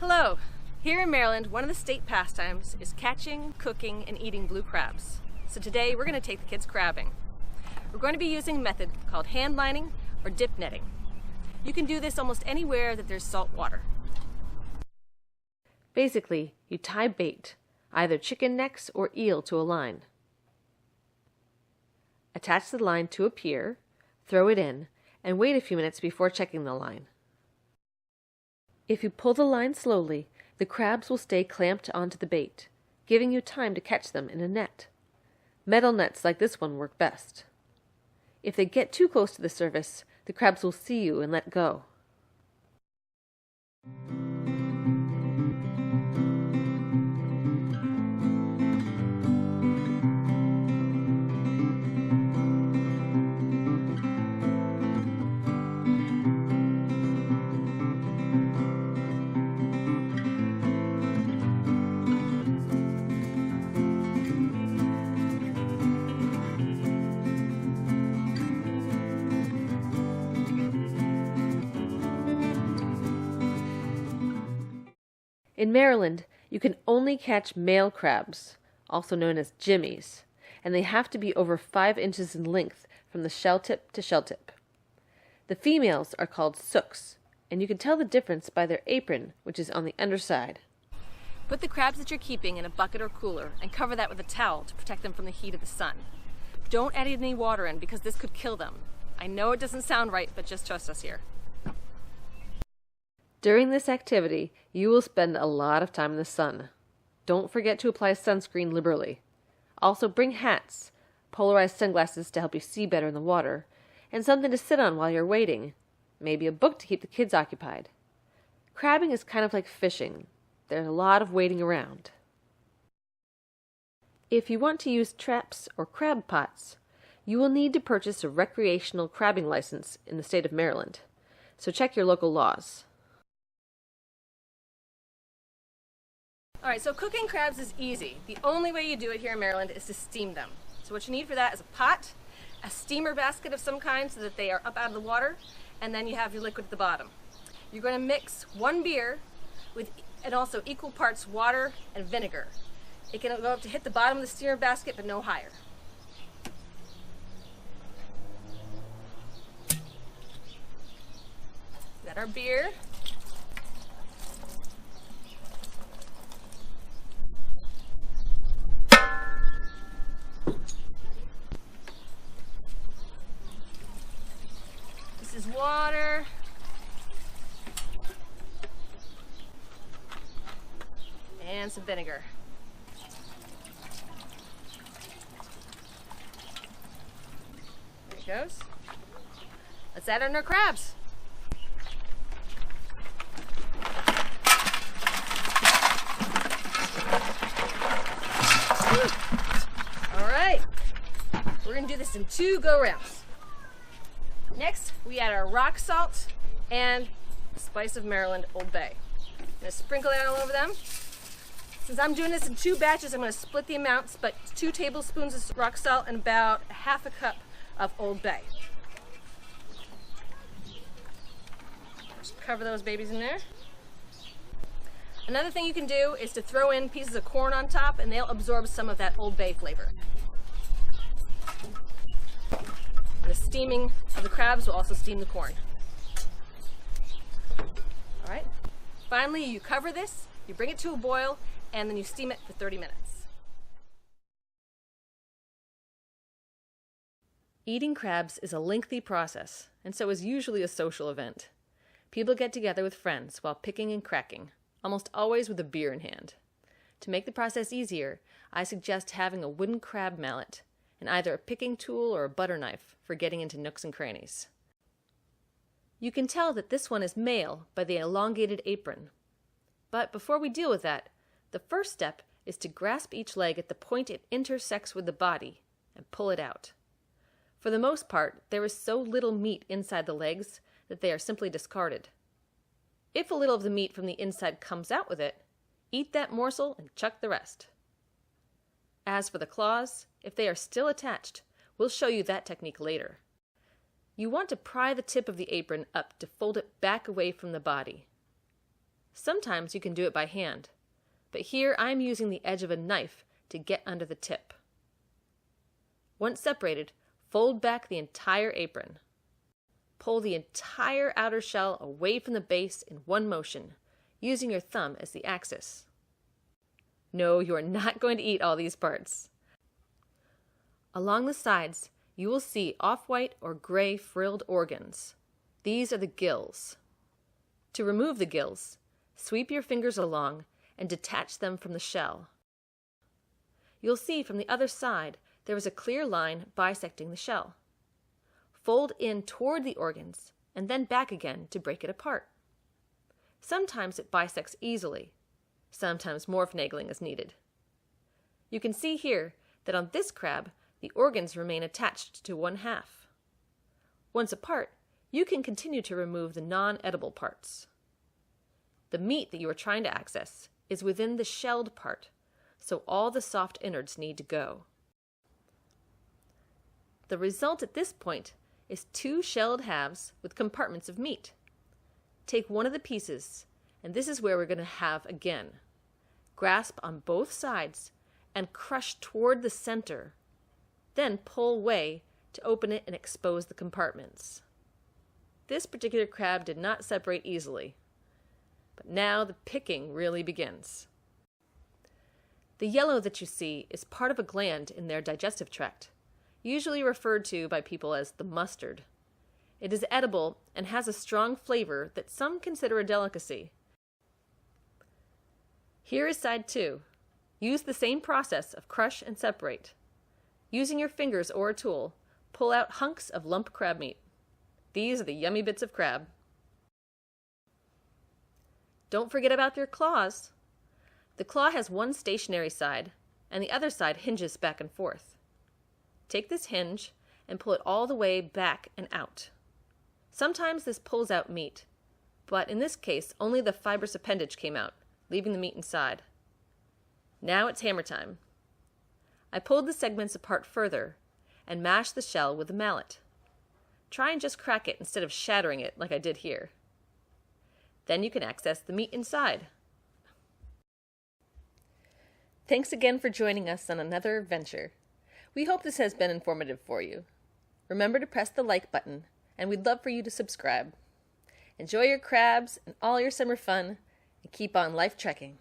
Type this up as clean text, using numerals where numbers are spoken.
Hello! Here in Maryland, one of the state pastimes is catching, cooking, and eating blue crabs. So today we're going to take the kids crabbing. We're going to be using a method called hand lining or dip netting. You can do this almost anywhere that there's salt water. Basically, you tie bait, either chicken necks or eel, to a line. Attach the line to a pier, throw it in, and wait a few minutes before checking the line. If you pull the line slowly, the crabs will stay clamped onto the bait, giving you time to catch them in a net. Metal nets like this one work best. If they get too close to the surface, the crabs will see you and let go. In Maryland, you can only catch male crabs, also known as jimmies, and they have to be over 5 inches in length from the shell tip to shell tip. The females are called sooks, and you can tell the difference by their apron, which is on the underside. Put the crabs that you're keeping in a bucket or cooler and cover that with a towel to protect them from the heat of the sun. Don't add any water in because this could kill them. I know it doesn't sound right, but just trust us here. During this activity, you will spend a lot of time in the sun. Don't forget to apply sunscreen liberally. Also bring hats, polarized sunglasses to help you see better in the water, and something to sit on while you're waiting. Maybe a book to keep the kids occupied. Crabbing is kind of like fishing. There's a lot of waiting around. If you want to use traps or crab pots, you will need to purchase a recreational crabbing license in the state of Maryland. So check your local laws. Alright, so cooking crabs is easy. The only way you do it here in Maryland is to steam them. So what you need for that is a pot, a steamer basket of some kind so that they are up out of the water, and then you have your liquid at the bottom. You're going to mix 1 beer and also equal parts water and vinegar. It can go up to hit the bottom of the steamer basket, but no higher. Got our beer. This is water. And some vinegar. There it goes. Let's add in our crabs. All right. We're going to do this in 2 go-rounds. Next, we add our rock salt and spice of Maryland, Old Bay. I'm going to sprinkle that all over them. Since I'm doing this in 2 batches, I'm going to split the amounts, but 2 tablespoons of rock salt and about ½ a cup of Old Bay. Just cover those babies in there. Another thing you can do is to throw in pieces of corn on top, and they'll absorb some of that Old Bay flavor. And the steaming of the crabs will also steam the corn. All right. Finally, you cover this, you bring it to a boil, and then you steam it for 30 minutes. Eating crabs is a lengthy process, and so is usually a social event. People get together with friends while picking and cracking, almost always with a beer in hand. To make the process easier, I suggest having a wooden crab mallet and either a picking tool or a butter knife for getting into nooks and crannies. You can tell that this one is male by the elongated apron. But before we deal with that, the first step is to grasp each leg at the point it intersects with the body and pull it out. For the most part, there is so little meat inside the legs that they are simply discarded. If a little of the meat from the inside comes out with it, eat that morsel and chuck the rest. As for the claws, if they are still attached, we'll show you that technique later. You want to pry the tip of the apron up to fold it back away from the body. Sometimes you can do it by hand, but here I'm using the edge of a knife to get under the tip. Once separated, fold back the entire apron. Pull the entire outer shell away from the base in one motion, using your thumb as the axis. No, you are not going to eat all these parts. Along the sides, you will see off-white or gray frilled organs. These are the gills. To remove the gills, sweep your fingers along and detach them from the shell. You'll see from the other side there is a clear line bisecting the shell. Fold in toward the organs and then back again to break it apart. Sometimes it bisects easily. Sometimes more finagling is needed. You can see here that on this crab, the organs remain attached to one half. Once apart, you can continue to remove the non-edible parts. The meat that you are trying to access is within the shelled part, so all the soft innards need to go. The result at this point is 2 shelled halves with compartments of meat. Take one of the pieces, and this is where we're going to have again. Grasp on both sides and crush toward the center. Then pull away to open it and expose the compartments. This particular crab did not separate easily, but now the picking really begins. The yellow that you see is part of a gland in their digestive tract, usually referred to by people as the mustard. It is edible and has a strong flavor that some consider a delicacy. Here is side 2. Use the same process of crush and separate. Using your fingers or a tool, pull out hunks of lump crab meat. These are the yummy bits of crab. Don't forget about your claws. The claw has one stationary side, and the other side hinges back and forth. Take this hinge and pull it all the way back and out. Sometimes this pulls out meat, but in this case only the fibrous appendage came out, leaving the meat inside. Now it's hammer time. I pulled the segments apart further and mashed the shell with a mallet. Try and just crack it instead of shattering it like I did here. Then you can access the meat inside. Thanks again for joining us on another adventure. We hope this has been informative for you. Remember to press the like button, and we'd love for you to subscribe. Enjoy your crabs and all your summer fun, and keep on life trekking.